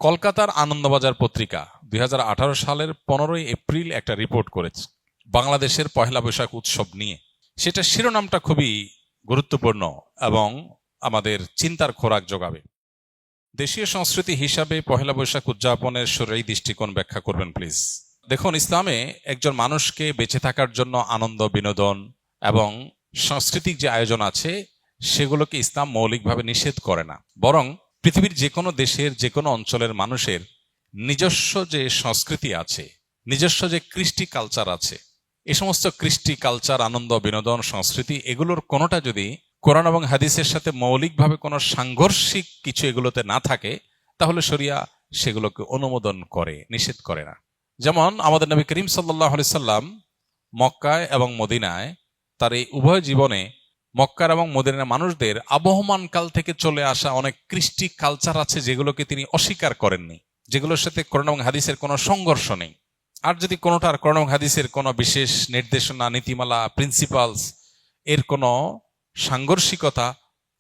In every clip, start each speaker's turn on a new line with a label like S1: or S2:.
S1: কলকাতার আনন্দবাজার পত্রিকা 2018 সালের 15 এপ্রিল একটা রিপোর্ট করেছে বাংলাদেশের পহেলা বৈশাখ উৎসব নিয়ে। সেটা শিরোনামটা খুবই গুরুত্বপূর্ণ এবং আমাদের চিন্তার খোরাক যোগাবে। দেশীয় সংস্কৃতি হিসাবে পহেলা বৈশাখ উদযাপনের শরঈ দৃষ্টিকোণ ব্যাখ্যা করবেন প্লিজ। দেখুন, ইসলামে একজন মানুষকে বেঁচে থাকার জন্য আনন্দ, বিনোদন এবং সাংস্কৃতিক যে আয়োজন আছে সেগুলোকে ইসলাম মৌলিকভাবে নিষেধ করে না, বরং পৃথিবীর যে কোনো দেশের যে কোনো অঞ্চলের মানুষের নিজস্ব যে সংস্কৃতি আছে, নিজস্ব যে কৃষ্টি কালচার আছে, এই সমস্ত কৃষ্টি কালচার, আনন্দ, বিনোদন, সংস্কৃতি এগুলোর কোনোটা যদি কোরআন এবং হাদিসের সাথে মৌলিকভাবে কোনো সাংঘর্ষিক কিছু এগুলোতে না থাকে, তাহলে শরিয়া সেগুলোকে অনুমোদন করে, নিষেধ করে না। যেমন আমাদের নবী করিম সাল্লাল্লাহু আলাইহি সাল্লাম মক্কায় এবং মদিনায় তার এই উভয় জীবনে মক্কার এবং মদিনার মানুষদের আবহমান কাল থেকে চলে আসা অনেক কৃষ্টি কালচার আছে যেগুলোকে তিনি অস্বীকার করেননি, যেগুলোর সাথে কোরআন এবং হাদিসের কোনো সংঘর্ষ নেই। আর যদি কোনোটার কোরআন এবং হাদিসের কোনো বিশেষ নির্দেশনা, নীতিমালা, প্রিন্সিপালস এর কোনো সাংঘর্ষিকতা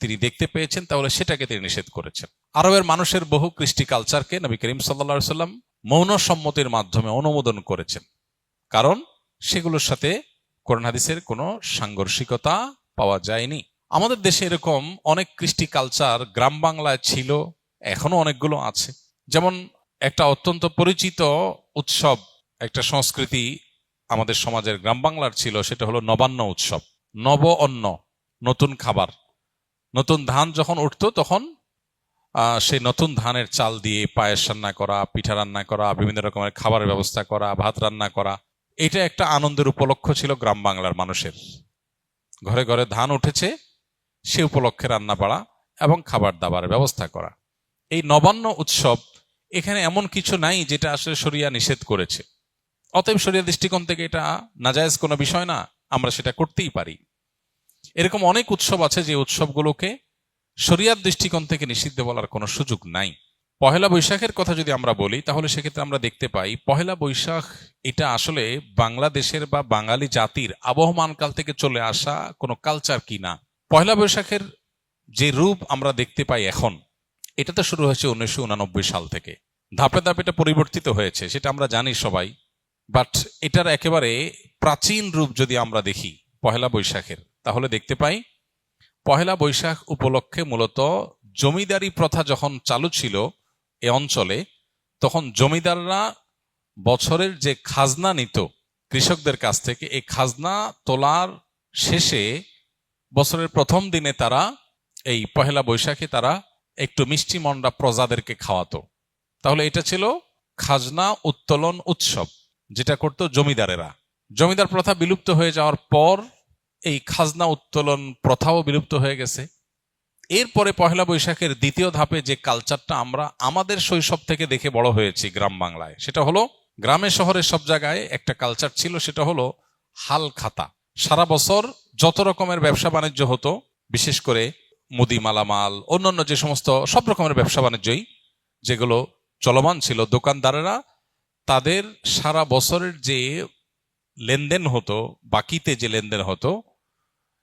S1: তিনি দেখতে পেয়েছেন, তাহলে সেটাকে তিনি নিষেধ করেছেন। আরবের মানুষের বহু কৃষ্টি কালচারকে নবী করিম সাল্লাল্লাহু আলাইহি সাল্লাম মৌন সম্মতির মাধ্যমে অনুমোদন করেছেন, কারণ সেগুলোর সাথে কোরআন হাদিসের কোনো সাংঘর্ষিকতা পাওয়া যায়নি। আমাদের দেশে এরকম অনেক কৃষ্টি কালচার গ্রাম বাংলায় ছিল, এখনো অনেকগুলো আছে। যেমন একটা অত্যন্ত পরিচিত উৎসব, একটা সংস্কৃতি আমাদের সমাজের গ্রাম বাংলার ছিল, সেটা হলো নবান্ন উৎসব। নব অন্ন, নতুন খাবার, নতুন ধান যখন উঠতো তখন সেই নতুন ধানের চাল দিয়ে পায়েস রান্না করা, পিঠা রান্না করা, বিভিন্ন রকমের খাবারের ব্যবস্থা করা, ভাত রান্না করা, এটা একটা আনন্দের উপলক্ষ ছিল গ্রাম বাংলার মানুষের। ঘরে ঘরে ধান উঠেছে, সে উপলক্ষে রান্না বাড়া এবং খাবার দাবারের ব্যবস্থা করা। এই নবান্ন উৎসব এখানে এমন কিছু নাই যেটা আসলে শরিয়া নিষেধ করেছে, অতএব শরিয়া দৃষ্টিকোণ থেকে এটা নাজায়েজ কোনো বিষয় না, আমরা সেটা করতেই পারি। এরকম অনেক উৎসব আছে যে উৎসবগুলোকে শরিয়ার দৃষ্টিকোণ থেকে নিষিদ্ধ বলার কোনো সুযোগ নাই। পহেলা বৈশাখের কথা যদি আমরা বলি, তাহলে সেক্ষেত্রে আমরা দেখতে পাই পহেলা বৈশাখ এটা আসলে বাংলাদেশের বা বাঙালি জাতির আবহমানকাল থেকে চলে আসা কোনো কালচার কি না। পহেলা বৈশাখের যে রূপ আমরা দেখতে পাই এখন, এটা তো শুরু হয়েছে 1989 সাল থেকে। ধাপে ধাপে এটা পরিবর্তিত হয়েছে, সেটা আমরা জানি সবাই। বাট এটার একেবারে প্রাচীন রূপ যদি আমরা দেখি পহেলা বৈশাখের, তাহলে দেখতে পাই পহেলা বৈশাখ উপলক্ষে মূলত জমিদারি প্রথা যখন চালু ছিল এ অঞ্চলে, তখন জমিদাররা বছরের যে খাজনা নিত কৃষকদের কাছ থেকে, এই খাজনা তোলার শেষে বছরের প্রথম দিনে তারা এই পহেলা বৈশাখে তারা একটু মিষ্টি মন্ডা প্রজাদেরকে খাওয়াতো। তাহলে এটা ছিল খাজনা উত্তোলন উৎসব, যেটা করত জমিদারেরা। জমিদার প্রথা বিলুপ্ত হয়ে যাওয়ার পর এই খাজনা উত্তোলন প্রথাও বিলুপ্ত হয়ে গেছে। এরপরে পহেলা বৈশাখের দ্বিতীয় ধাপে যে কালচারটা আমরা আমাদের শৈশব থেকে দেখে বড় হয়েছি গ্রাম বাংলায়, সেটা হলো গ্রামে শহরে সব জায়গায় একটা কালচার ছিল, সেটা হলো হাল খাতা। সারা বছর যত রকমের ব্যবসা বাণিজ্য হতো, বিশেষ করে মুদি মালামাল, অন্যান্য যে সমস্ত সব রকমের ব্যবসা বাণিজ্যই যেগুলো চলমান ছিল, দোকানদারেরা তাদের সারা বছরের যে লেনদেন হতো, বাকিতে যে লেনদেন হতো,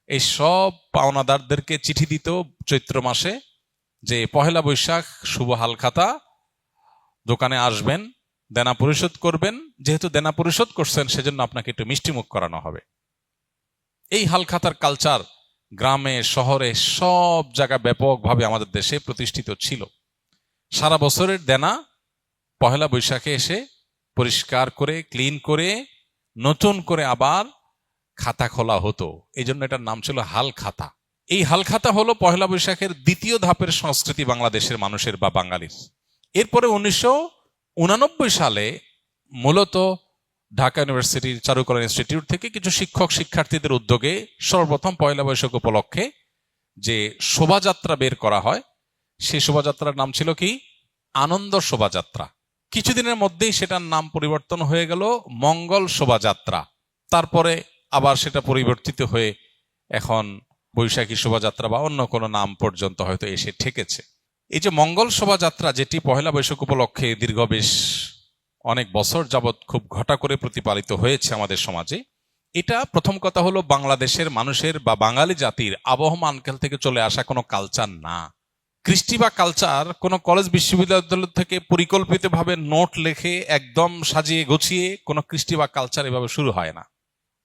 S1: এই সব পাওনাদারদেরকে চিঠি দিত চৈত্র মাসে যে পহেলা বৈশাখ শুভ হালখাতা, দোকানে আসবেন, দেনা পরিশোধ করবেন, যেহেতু দেনা পরিশোধ করছেন সেজন্য আপনাকে একটু মিষ্টিমুখ করানো হবে। এই হালখাতার কালচার গ্রামে শহরে সব জায়গায় ব্যাপকভাবে আমাদের দেশে প্রতিষ্ঠিত ছিল। সারা বছরের দেনা পহেলা বৈশাখে এসে পরিষ্কার করে, ক্লিন করে, নতুন করে আবার খাতা খোলা হতো। এই জন্য এটার নাম ছিল হাল খাতা। এই হাল খাতা হলো পহেলা বৈশাখের দ্বিতীয় ধাপের সংস্কৃতি বাংলাদেশের মানুষের বা বাঙালির। এরপরে 1989 সালে মূলত ঢাকা ইউনিভার্সিটির চারুকলা ইনস্টিটিউট থেকে কিছু শিক্ষক শিক্ষার্থীদের উদ্যোগে সর্বপ্রথম পহেলা বৈশাখ উপলক্ষে যে শোভাযাত্রা বের করা হয়, সেই শোভাযাত্রার নাম ছিল কি? আনন্দ শোভাযাত্রা। কিছুদিনের মধ্যেই সেটার নাম পরিবর্তন হয়ে গেল মঙ্গল শোভাযাত্রা। তারপরে আবার সেটা পরিবর্তিত হয়ে এখন বৈশাখী শোভাযাত্রা বা অন্য কোনো নাম পর্যন্ত হয়তো এসে ঠেকেছে। এই যে মঙ্গল শোভাযাত্রা, যেটি পহেলা বৈশাখ উপলক্ষে দীর্ঘ বেশ অনেক বছর যাবৎ খুব ঘটা করে প্রতিপালিত হয়েছে আমাদের সমাজে, এটা প্রথম কথা হলো বাংলাদেশের মানুষের বা বাঙালি জাতির আবহমানকাল থেকে চলে আসা কোনো কালচার না। কৃষ্টি বা কালচার কোনো কলেজ বিশ্ববিদ্যালয় থেকে পরিকল্পিতভাবে নোট লেখে একদম সাজিয়ে গুছিয়ে কোনো কৃষ্টি বা কালচার এভাবে শুরু হয় না।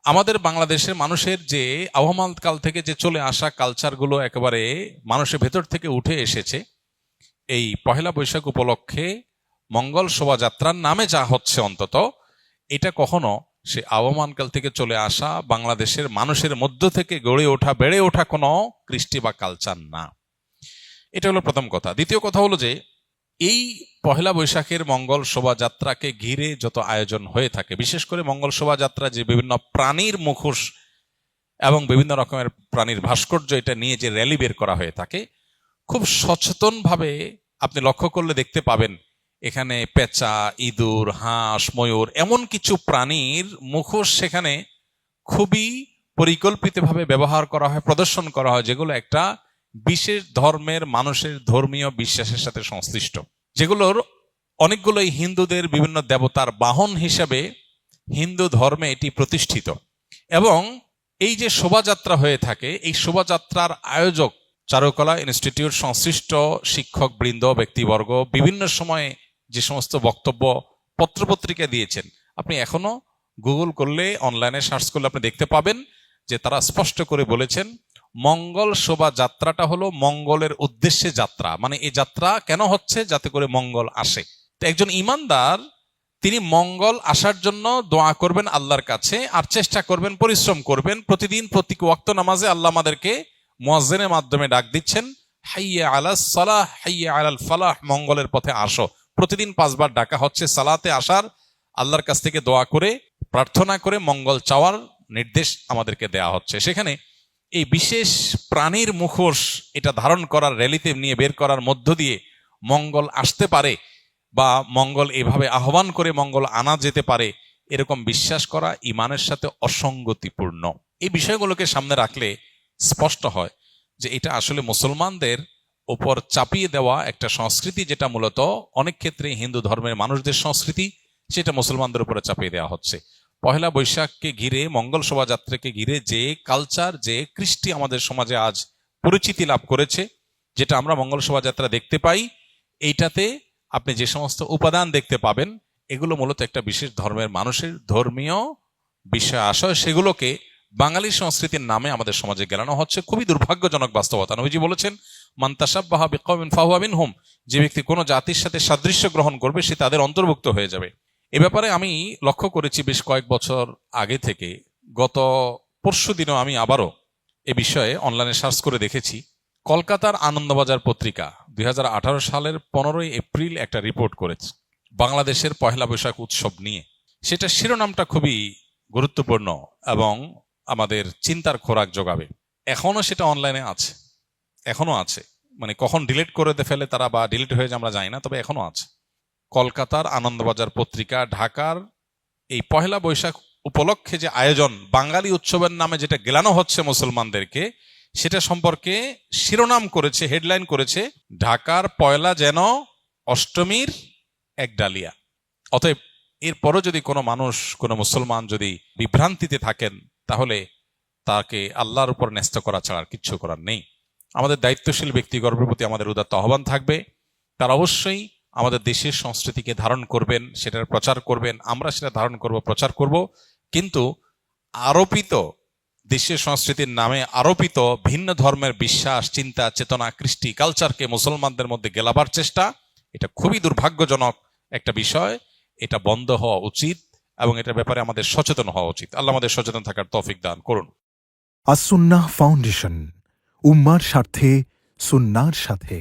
S1: আমাদের বাংলাদেশের মানুষের যে আবহমান কাল থেকে যে চলে আসা কালচারগুলো একেবারে মানুষের ভেতর থেকে উঠে এসেছে, এই পহেলা বৈশাখ উপলক্ষে মঙ্গল শোভাযাত্রার নামে যা হচ্ছে, অন্তত এটা কখনো সে আবহমান কাল থেকে চলে আসা বাংলাদেশের মানুষের মধ্য থেকে গড়ে ওঠা বেড়ে ওঠা কোনো কৃষ্টি বা কালচার না। এটা হলো প্রথম কথা। দ্বিতীয় কথা হলো যে এই পহেলা বৈশাখের মঙ্গল শোভাযাত্রাকে ঘিরে যত আয়োজন হয়ে থাকে, বিশেষ করে মঙ্গল শোভাযাত্রা যে বিভিন্ন প্রাণীর মুখোশ এবং বিভিন্ন রকমের প্রাণীর ভাস্কর্য এটা নিয়ে যে র্যালি বের করা হয়ে থাকে, খুব সচেতনভাবে আপনি লক্ষ্য করলে দেখতে পাবেন এখানে পেঁচা, ইঁদুর, হাঁস, ময়ূর এমন কিছু প্রাণীর মুখোশ সেখানে খুবই পরিকল্পিতভাবে ব্যবহার করা হয়, প্রদর্শন করা হয়, যেগুলো একটা বিশেষ ধর্মের মানুষের ধর্মীয় বিশ্বাসের সাথে সংশ্লিষ্ট, যেগুলোর অনেকগুলোই হিন্দুদের বিভিন্ন দেবতার বাহন হিসেবে হিন্দু ধর্মে এটি প্রতিষ্ঠিত। এবং এই যে শোভাযাত্রা হয়ে থাকে, এই শোভাযাত্রার আয়োজক চারুকলা ইনস্টিটিউট সংশ্লিষ্ট শিক্ষক বৃন্দ, ব্যক্তিবর্গ বিভিন্ন সময়ে যে সমস্ত বক্তব্য পত্রপত্রিকা দিয়েছেন, আপনি এখনো গুগল করলে, অনলাইনে সার্চ করলে আপনি দেখতে পাবেন যে তারা স্পষ্ট করে বলেছেন মঙ্গল শোভাযাত্রাটা হলো মঙ্গলের উদ্দেশ্যে যাত্রা। মানে এই যাত্রা কেন হচ্ছে? যাতে করে মঙ্গল আসে। তো একজন ইমানদার তিনি মঙ্গল আসার জন্য দোয়া করবেন আল্লাহর কাছে, আর চেষ্টা করবেন, পরিশ্রম করবেন। প্রতিদিন প্রতি ওয়াক্ত নামাজে আল্লাহ আমাদেরকে মুয়াজ্জিনের মাধ্যমে ডাক দিচ্ছেন, হাইয়া আলাস সালাহ, হাইয়া আলাল ফালাহ, মঙ্গলের পথে আসো। প্রতিদিন 5 বার ডাকা হচ্ছে সালাতে আসার, আল্লাহর কাছ থেকে দোয়া করে প্রার্থনা করে মঙ্গল চাওয়ার নির্দেশ আমাদেরকে দেয়া হচ্ছে। সেখানে এই বিশেষ প্রাণীর মুখোশ এটা ধারণ করার, র্যালিতে নিয়ে বের করার মধ্য দিয়ে মঙ্গল আসতে পারে বা মঙ্গল এভাবে আহ্বান করে মঙ্গল আনা যেতে পারে, এরকম বিশ্বাস করা ইমানের সাথে অসঙ্গতিপূর্ণ। এই বিষয়গুলোকে সামনে রাখলে স্পষ্ট হয় যে এটা আসলে মুসলমানদের উপর চাপিয়ে দেওয়া একটা সংস্কৃতি, যেটা মূলত অনেক ক্ষেত্রে হিন্দু ধর্মের মানুষদের সংস্কৃতি, সেটা মুসলমানদের উপরে চাপিয়ে দেওয়া হচ্ছে। পহেলা বৈশাখকে ঘিরে, মঙ্গল শোভাযাত্রাকে ঘিরে যে কালচার, যে কৃষ্টি আমাদের সমাজে আজ পরিচিতি লাভ করেছে, যেটা আমরা মঙ্গল শোভাযাত্রা দেখতে পাই, এইটাতে আপনি যে সমস্ত উপাদান দেখতে পাবেন, এগুলো মূলত একটা বিশেষ ধর্মের মানুষের ধর্মীয় বিষয় আশয়, সেগুলোকে বাঙালি সংস্কৃতির নামে আমাদের সমাজে গেলানো হচ্ছে। খুবই দুর্ভাগ্যজনক বাস্তবতা। নবীজি বলেছেন, মান তাশাব্বাহা বিকওমিন ফাহুয়া মিনহুম, যে ব্যক্তি কোনো জাতির সাথে সাদৃশ্য গ্রহণ করবে সে তাদের অন্তর্ভুক্ত হয়ে যাবে। এ ব্যাপারে আমি লক্ষ্য করেছি বেশ কয়েক বছর আগে থেকে। গত পরশু দিনও আমি আবারও এ বিষয়ে অনলাইনে সার্চ করে দেখেছি। কলকাতার আনন্দবাজার পত্রিকা 2018 সালের 15ই এপ্রিল একটা রিপোর্ট করেছে বাংলাদেশের পহেলা বৈশাখ উৎসব নিয়ে। সেটা শিরোনামটা খুবই গুরুত্বপূর্ণ এবং আমাদের চিন্তার খোরাক যোগাবে। এখনো সেটা অনলাইনে আছে, এখনো আছে। মানে কখন ডিলিট করে ফেলে তারা বা ডিলিট হয়ে যায় আমরা জানি না, তবে এখনো আছে। কলকাতার আনন্দবাজার পত্রিকা ঢাকার এই পহেলা বৈশাখ উপলক্ষে যে আয়োজন, বাঙালি উৎসবের নামে যেটা গেলানো হচ্ছে মুসলমানদেরকে, সেটা সম্পর্কে শিরোনাম করেছে, হেডলাইন করেছে, ঢাকার পয়লা যেন অষ্টমীর এক ডালিয়া। অতএব এরপরও যদি কোনো মানুষ, কোনো মুসলমান যদি বিভ্রান্তিতে থাকেন, তাহলে তাকে আল্লাহর উপর ন্যস্ত করা ছাড়া আর কিচ্ছু করার নেই। আমাদের দায়িত্বশীল ব্যক্তিগণের প্রতি আমাদের উদাত্ত আহ্বান থাকবে, তারা অবশ্যই আমাদের দেশের সংস্কৃতিকে ধারণ করবেন, সেটার প্রচার করবেন, আমরা সেটা ধারণ করব, প্রচার করব। কিন্তু আরোপিত দেশের সংস্কৃতির নামে আরোপিত ভিন্ন ধর্মের বিশ্বাস, চিন্তা, চেতনা, কৃষ্টি, কালচারকে মুসলমানদের মধ্যে গেলাবার চেষ্টা, এটা খুবই দুর্ভাগ্যজনক একটা বিষয়। এটা বন্ধ হওয়া উচিত এবং এটার ব্যাপারে আমাদের সচেতন হওয়া উচিত। আল্লাহ আমাদের সচেতন থাকার তৌফিক দান করুন।
S2: আস-সুন্নাহ ফাউন্ডেশন, উম্মার স্বার্থে সুন্নাহর সাথে।